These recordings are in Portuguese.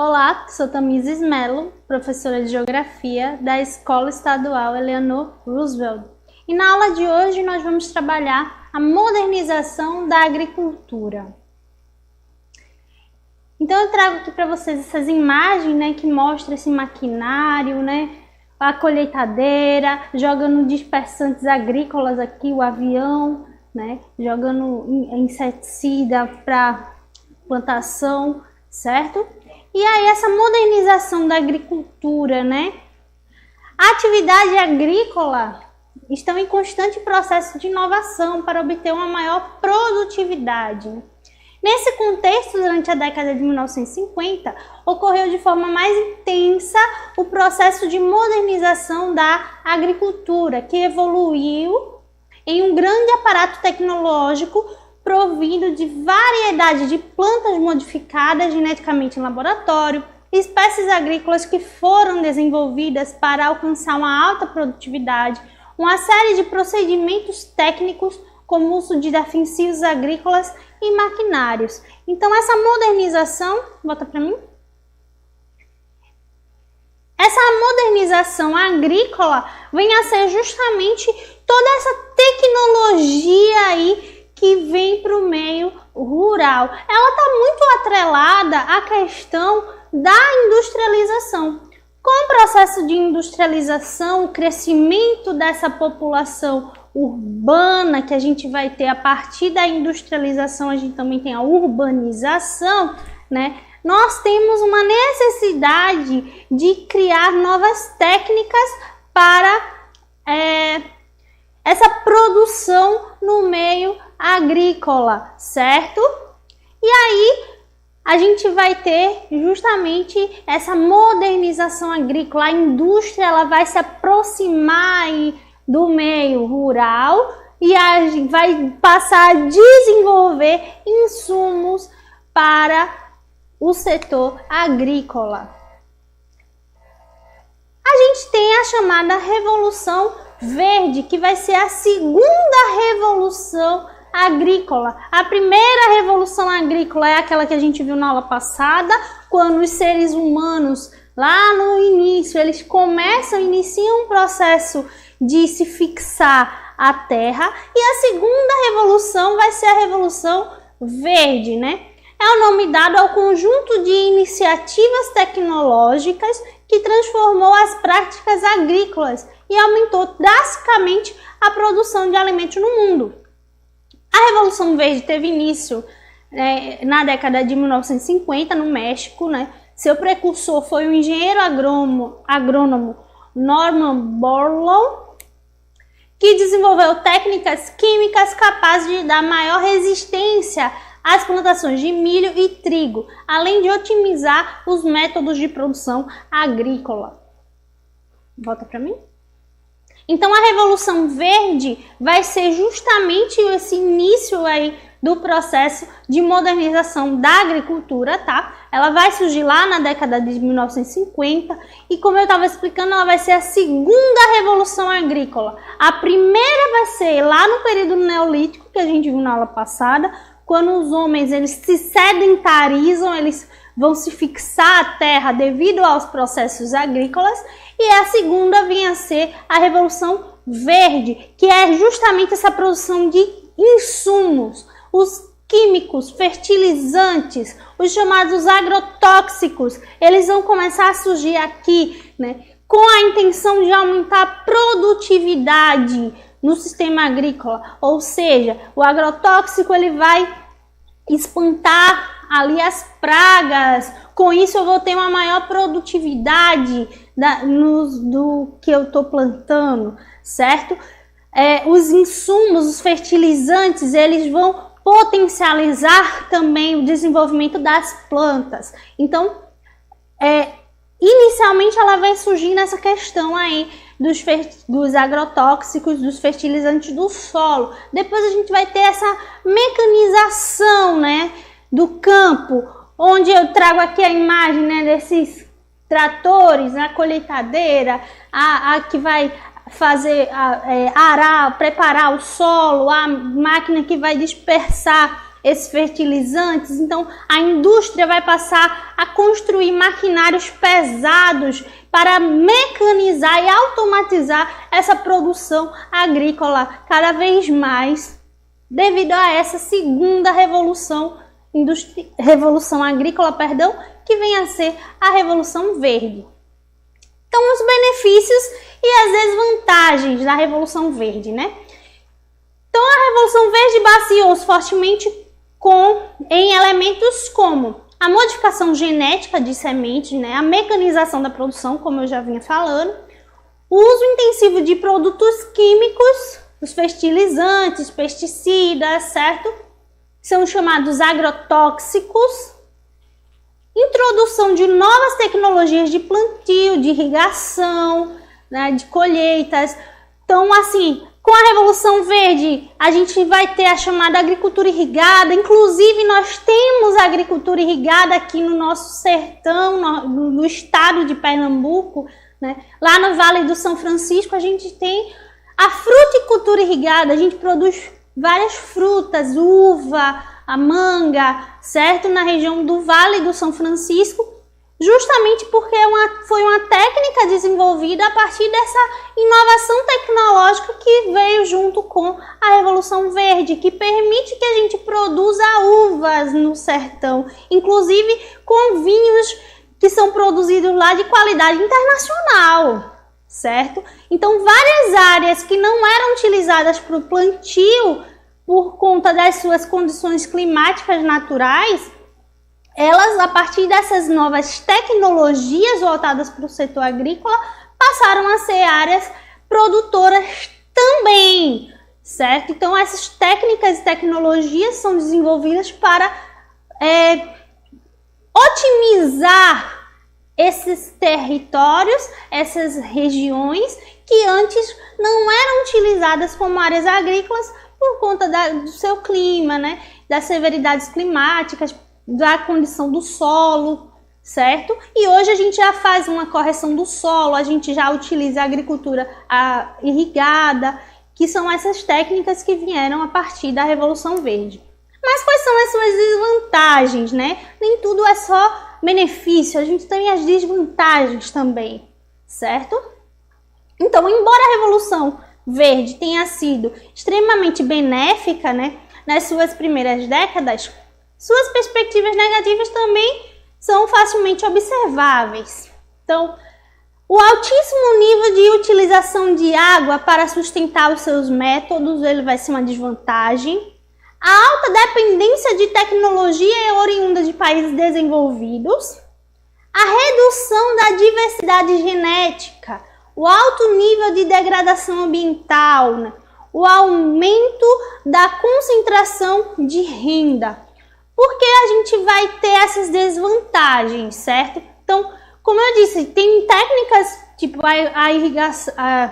Olá, sou Tamires Mello, professora de Geografia da Escola Estadual Eleanor Roosevelt. E na aula de hoje nós vamos trabalhar a modernização da agricultura. Então eu trago aqui para vocês essas imagens, que mostram esse maquinário, a colheitadeira, jogando dispersantes agrícolas aqui, o avião, jogando inseticida para plantação, certo? E aí essa modernização da agricultura, A atividade agrícola estão em constante processo de inovação para obter uma maior produtividade. Nesse contexto, durante a década de 1950, ocorreu de forma mais intensa o processo de modernização da agricultura, que evoluiu em um grande aparato tecnológico provindo de variedade de plantas modificadas geneticamente em laboratório, espécies agrícolas que foram desenvolvidas para alcançar uma alta produtividade, uma série de procedimentos técnicos como o uso de defensivos agrícolas e maquinários. Então essa modernização, volta para mim. Essa modernização agrícola vem a ser justamente toda essa tecnologia aí que vem para o meio rural. Ela está muito atrelada à questão da industrialização. Com o processo de industrialização, o crescimento dessa população urbana que a gente vai ter a partir da industrialização, a gente também tem a urbanização, Nós temos uma necessidade de criar novas técnicas para essa produção no meio agrícola, certo? E aí a gente vai ter justamente essa modernização agrícola. A indústria ela vai se aproximar aí do meio rural e a gente vai passar a desenvolver insumos para o setor agrícola. A gente tem a chamada Revolução Verde, que vai ser a segunda revolução agrícola. A primeira revolução agrícola é aquela que a gente viu na aula passada, quando os seres humanos, lá no início, eles iniciam um processo de se fixar à terra. E a segunda revolução vai ser a Revolução Verde, É o nome dado ao conjunto de iniciativas tecnológicas que transformou as práticas agrícolas e aumentou drasticamente a produção de alimentos no mundo. A Revolução Verde teve início na década de 1950 no México, Seu precursor foi o engenheiro agrônomo Norman Borlaug, que desenvolveu técnicas químicas capazes de dar maior resistência às plantações de milho e trigo, além de otimizar os métodos de produção agrícola. Volta para mim. Então a Revolução Verde vai ser justamente esse início aí do processo de modernização da agricultura, tá? Ela vai surgir lá na década de 1950 e, como eu estava explicando, ela vai ser a segunda revolução agrícola. A primeira vai ser lá no período neolítico, que a gente viu na aula passada, quando os homens eles se sedentarizam, eles vão se fixar à terra devido aos processos agrícolas, e a segunda vem a ser a Revolução Verde, que é justamente essa produção de insumos, os químicos, fertilizantes, os chamados agrotóxicos, eles vão começar a surgir aqui, com a intenção de aumentar a produtividade no sistema agrícola, ou seja, o agrotóxico ele vai espantar ali as pragas, com isso eu vou ter uma maior produtividade do que eu estou plantando, certo? Os insumos, os fertilizantes, eles vão potencializar também o desenvolvimento das plantas. Então, inicialmente ela vai surgir nessa questão aí dos agrotóxicos, dos fertilizantes do solo. Depois a gente vai ter essa mecanização, do campo, onde eu trago aqui a imagem, desses tratores, a colheitadeira, a que vai fazer arar, preparar o solo, a máquina que vai dispersar esses fertilizantes. Então, a indústria vai passar a construir maquinários pesados para mecanizar e automatizar essa produção agrícola cada vez mais, devido a essa segunda revolução agrícola, que vem a ser a Revolução Verde. Então, os benefícios e as desvantagens da Revolução Verde, né? Então, a Revolução Verde baseou-se fortemente em elementos como a modificação genética de sementes, né? A mecanização da produção, como eu já vinha falando, o uso intensivo de produtos químicos, os fertilizantes, pesticidas, certo? São chamados agrotóxicos. Introdução de novas tecnologias de plantio, de irrigação, né, de colheitas. Então, assim, com a Revolução Verde, a gente vai ter a chamada agricultura irrigada. Inclusive, nós temos a agricultura irrigada aqui no nosso sertão, no estado de Pernambuco, né? Lá no Vale do São Francisco, a gente tem a fruticultura irrigada. A gente produz várias frutas, uva, a manga, certo? Na região do Vale do São Francisco, justamente porque foi uma técnica desenvolvida a partir dessa inovação tecnológica que veio junto com a Revolução Verde, que permite que a gente produza uvas no sertão, inclusive com vinhos que são produzidos lá de qualidade internacional, certo? Então, várias áreas que não eram utilizadas para o plantio por conta das suas condições climáticas naturais, elas, a partir dessas novas tecnologias voltadas para o setor agrícola, passaram a ser áreas produtoras também, certo? Então, essas técnicas e tecnologias são desenvolvidas para otimizar esses territórios, essas regiões que antes não eram utilizadas como áreas agrícolas por conta do seu clima, né? Das severidades climáticas, da condição do solo, certo? E hoje a gente já faz uma correção do solo, a gente já utiliza a agricultura irrigada, que são essas técnicas que vieram a partir da Revolução Verde. Mas quais são as suas desvantagens, né? Nem tudo é só benefício, a gente tem as desvantagens também, certo? Então, embora a Revolução Verde tenha sido extremamente benéfica, né, nas suas primeiras décadas, suas perspectivas negativas também são facilmente observáveis. Então, o altíssimo nível de utilização de água para sustentar os seus métodos, ele vai ser uma desvantagem. A alta dependência de tecnologia oriunda de países desenvolvidos. A redução da diversidade genética. O alto nível de degradação ambiental, né? O aumento da concentração de renda. Porque a gente vai ter essas desvantagens, certo? Então, como eu disse, tem técnicas tipo a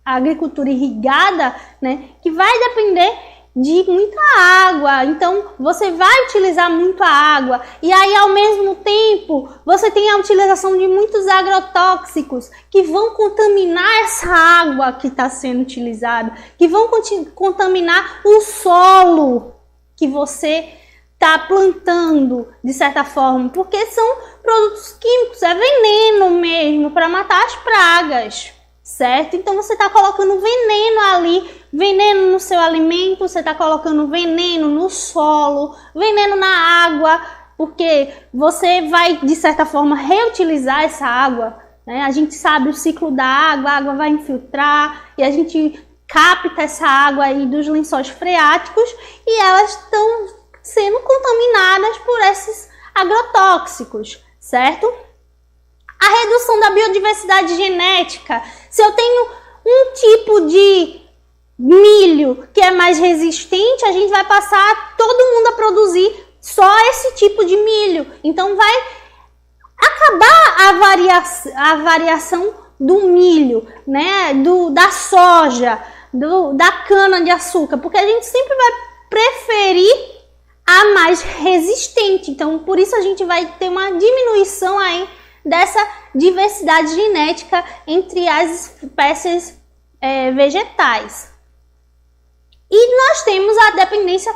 agricultura irrigada, né? Que vai depender de muita água, então você vai utilizar muita água e aí ao mesmo tempo você tem a utilização de muitos agrotóxicos que vão contaminar essa água que está sendo utilizada, que vão contaminar o solo que você está plantando de certa forma, porque são produtos químicos, é veneno mesmo para matar as pragas, certo? Então você está colocando veneno ali, veneno no seu alimento, você está colocando veneno no solo, veneno na água, porque você vai, de certa forma, reutilizar essa água, né? A gente sabe o ciclo da água, a água vai infiltrar e a gente capta essa água aí dos lençóis freáticos e elas estão sendo contaminadas por esses agrotóxicos, certo? A redução da biodiversidade genética. Se eu tenho um tipo de milho que é mais resistente, a gente vai passar todo mundo a produzir só esse tipo de milho. Então vai acabar a variação do milho, né? Da soja, da cana de açúcar, porque a gente sempre vai preferir a mais resistente. Então por isso a gente vai ter uma diminuição aí dessa diversidade genética entre as espécies vegetais. E nós temos a dependência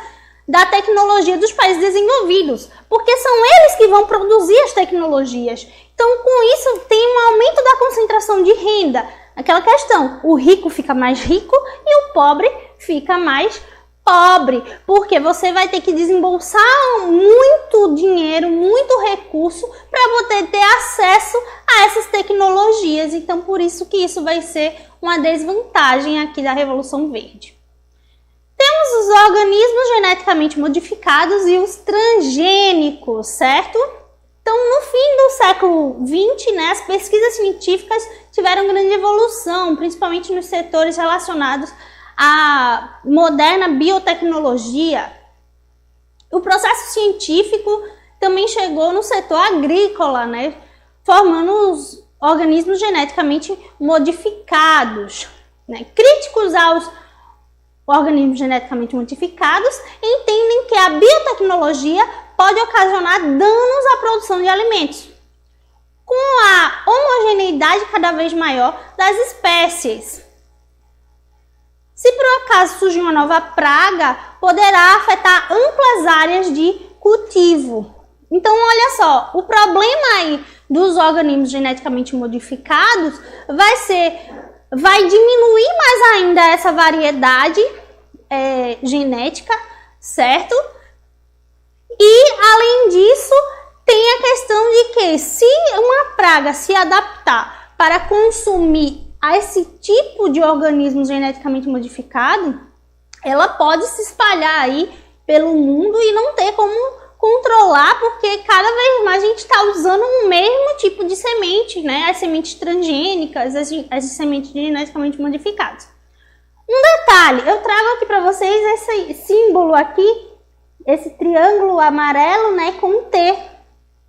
da tecnologia dos países desenvolvidos, porque são eles que vão produzir as tecnologias. Então, com isso, tem um aumento da concentração de renda. Aquela questão, o rico fica mais rico e o pobre fica mais pobre, porque você vai ter que desembolsar muito dinheiro, muito recurso para poder ter acesso a essas tecnologias. Então, por isso que isso vai ser uma desvantagem aqui da Revolução Verde. Temos os organismos geneticamente modificados e os transgênicos, certo? Então, no fim do século XX, né, as pesquisas científicas tiveram grande evolução, principalmente nos setores relacionados à moderna biotecnologia. O processo científico também chegou no setor agrícola, né, formando os organismos geneticamente modificados, né, críticos aos organismos geneticamente modificados entendem que a biotecnologia pode ocasionar danos à produção de alimentos, com a homogeneidade cada vez maior das espécies. Se por acaso surgir uma nova praga, poderá afetar amplas áreas de cultivo. Então, olha só, o problema aí dos organismos geneticamente modificados vai diminuir mais ainda essa variedade genética, certo? E, além disso, tem a questão de que se uma praga se adaptar para consumir a esse tipo de organismo geneticamente modificado, ela pode se espalhar aí pelo mundo e não ter como controlar, porque cada vez mais a gente está usando o mesmo tipo de semente, né? As sementes transgênicas, as sementes geneticamente modificadas. Um detalhe, eu trago aqui para vocês esse símbolo aqui, esse triângulo amarelo, né, com um T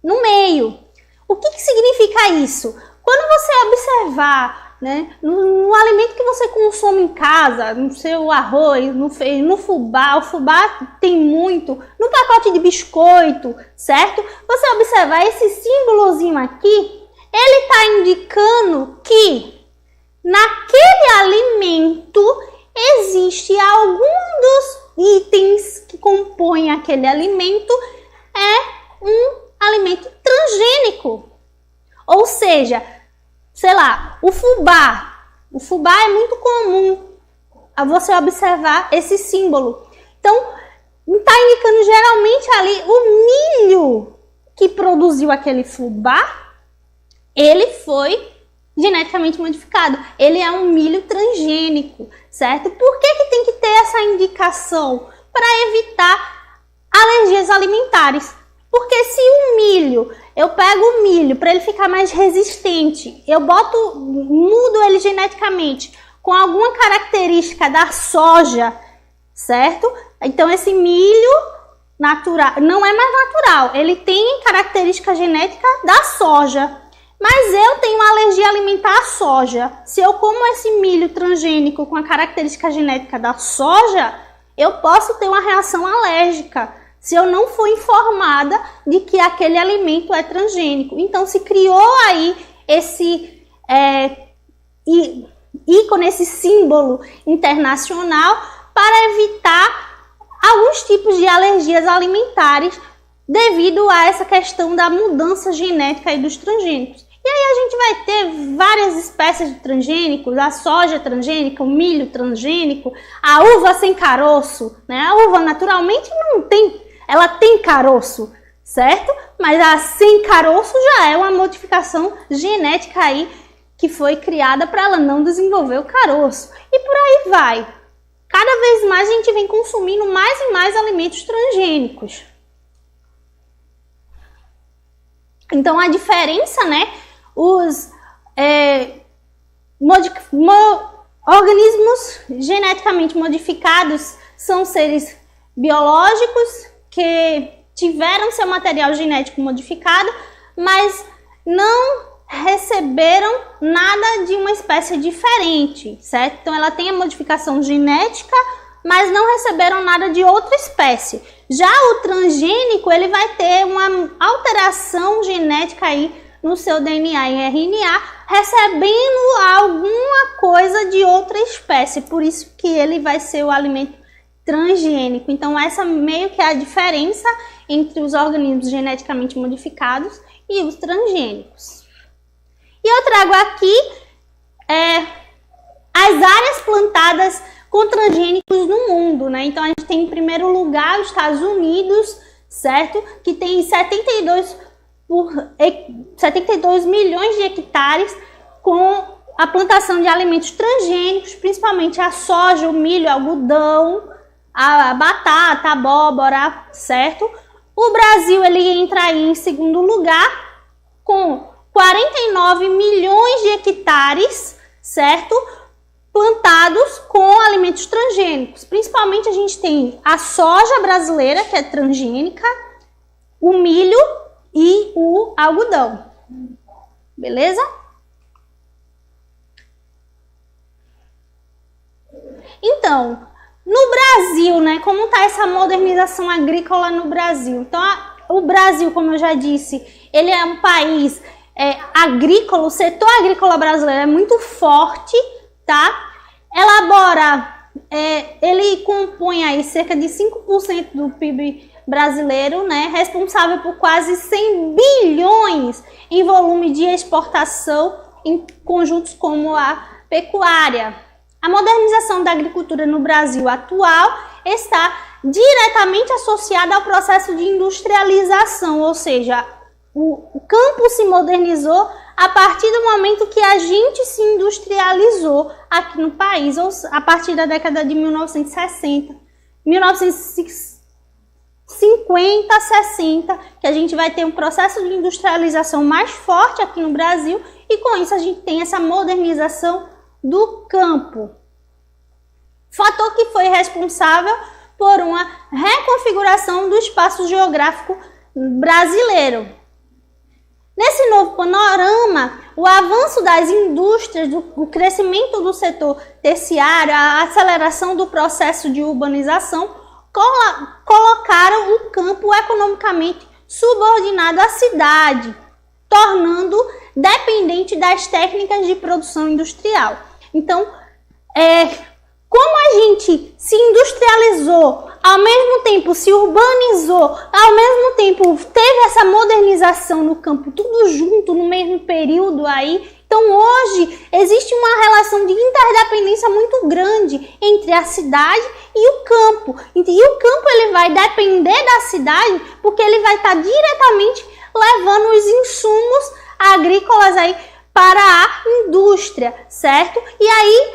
no meio. O que significa isso? Quando você observar, né, no alimento que você consome em casa, no seu arroz, no fubá, o fubá tem muito, no pacote de biscoito, certo? Você observar esse símbolozinho aqui, ele está indicando que naquele alimento existe algum dos itens que compõem aquele alimento um alimento transgênico. Ou seja, sei lá, o fubá. O fubá é muito comum a você observar esse símbolo. Então, está indicando geralmente ali o milho que produziu aquele fubá, ele foi geneticamente modificado. Ele é um milho transgênico, certo? Por que tem que ter essa indicação? Para evitar alergias alimentares. Porque se o milho, eu pego o milho para ele ficar mais resistente, eu mudo ele geneticamente com alguma característica da soja, certo? Então esse milho natural não é mais natural, ele tem característica genética da soja. Mas eu tenho uma alergia alimentar à soja. Se eu como esse milho transgênico com a característica genética da soja, eu posso ter uma reação alérgica, se eu não for informada de que aquele alimento é transgênico. Então, se criou aí esse ícone, esse símbolo internacional para evitar alguns tipos de alergias alimentares devido a essa questão da mudança genética aí dos transgênicos. E aí a gente vai ter várias espécies de transgênicos, a soja transgênica, o milho transgênico, a uva sem caroço, né? A uva naturalmente não tem, ela tem caroço, certo? Mas a sem caroço já é uma modificação genética aí que foi criada para ela não desenvolver o caroço. E por aí vai. Cada vez mais a gente vem consumindo mais e mais alimentos transgênicos. Então a diferença, né? Os organismos geneticamente modificados são seres biológicos que tiveram seu material genético modificado, mas não receberam nada de uma espécie diferente, certo? Então ela tem a modificação genética, mas não receberam nada de outra espécie. Já o transgênico, ele vai ter uma alteração genética aí no seu DNA e RNA, recebendo alguma coisa de outra espécie. Por isso que ele vai ser o alimento transgênico. Então, essa meio que é a diferença entre os organismos geneticamente modificados e os transgênicos. E eu trago aqui as áreas plantadas com transgênicos no mundo, né? Então, a gente tem em primeiro lugar os Estados Unidos, certo? Que tem 72 milhões de hectares com a plantação de alimentos transgênicos, principalmente a soja, o milho, o algodão, a batata, a abóbora, certo? O Brasil, ele entra aí em segundo lugar com 49 milhões de hectares, certo? Plantados com alimentos transgênicos. Principalmente a gente tem a soja brasileira, que é transgênica, o milho e o algodão. Beleza? Então, no Brasil, né, como está essa modernização agrícola no Brasil? Então, o Brasil, como eu já disse, ele é um país agrícola, o setor agrícola brasileiro é muito forte, tá? Ele compõe aí cerca de 5% do PIB brasileiro, né? Responsável por quase 100 bilhões em volume de exportação em conjuntos como a pecuária. A modernização da agricultura no Brasil atual está diretamente associada ao processo de industrialização, ou seja, o campo se modernizou a partir do momento que a gente se industrializou aqui no país, ou a partir da década de 1960, 1950, 60, que a gente vai ter um processo de industrialização mais forte aqui no Brasil, e com isso a gente tem essa modernização do campo. Fator que foi responsável por uma reconfiguração do espaço geográfico brasileiro. Nesse novo panorama, o avanço das indústrias, o crescimento do setor terciário, a aceleração do processo de urbanização, colocaram o campo economicamente subordinado à cidade, tornando dependente das técnicas de produção industrial. Então, como a gente se industrializou, ao mesmo tempo se urbanizou, ao mesmo tempo teve essa modernização no campo, tudo junto no mesmo período aí. Então hoje existe uma relação de interdependência muito grande entre a cidade e o campo. E o campo ele vai depender da cidade porque ele vai estar diretamente levando os insumos agrícolas aí para a indústria, certo? E aí,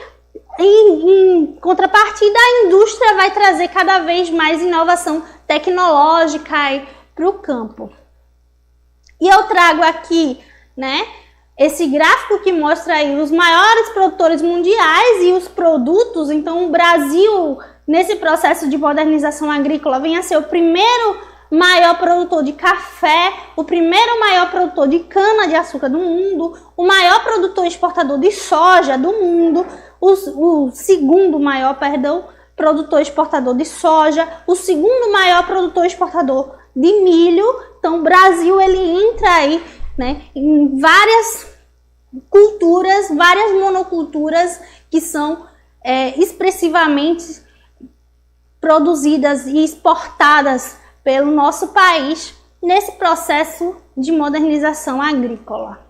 em contrapartida, a indústria vai trazer cada vez mais inovação tecnológica para o campo. E eu trago aqui, né, esse gráfico que mostra aí os maiores produtores mundiais e os produtos. Então, o Brasil, nesse processo de modernização agrícola, vem a ser o primeiro maior produtor de café, o primeiro maior produtor de cana-de-açúcar do mundo, o maior produtor exportador de soja do mundo, o segundo maior, produtor exportador de soja, o segundo maior produtor exportador de milho. Então, o Brasil, ele entra aí, né, em várias culturas, várias monoculturas que são expressivamente produzidas e exportadas pelo nosso país nesse processo de modernização agrícola.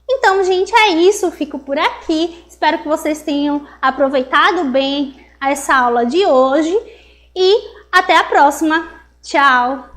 Então, gente, é isso. Fico por aqui. Espero que vocês tenham aproveitado bem essa aula de hoje e até a próxima. Tchau!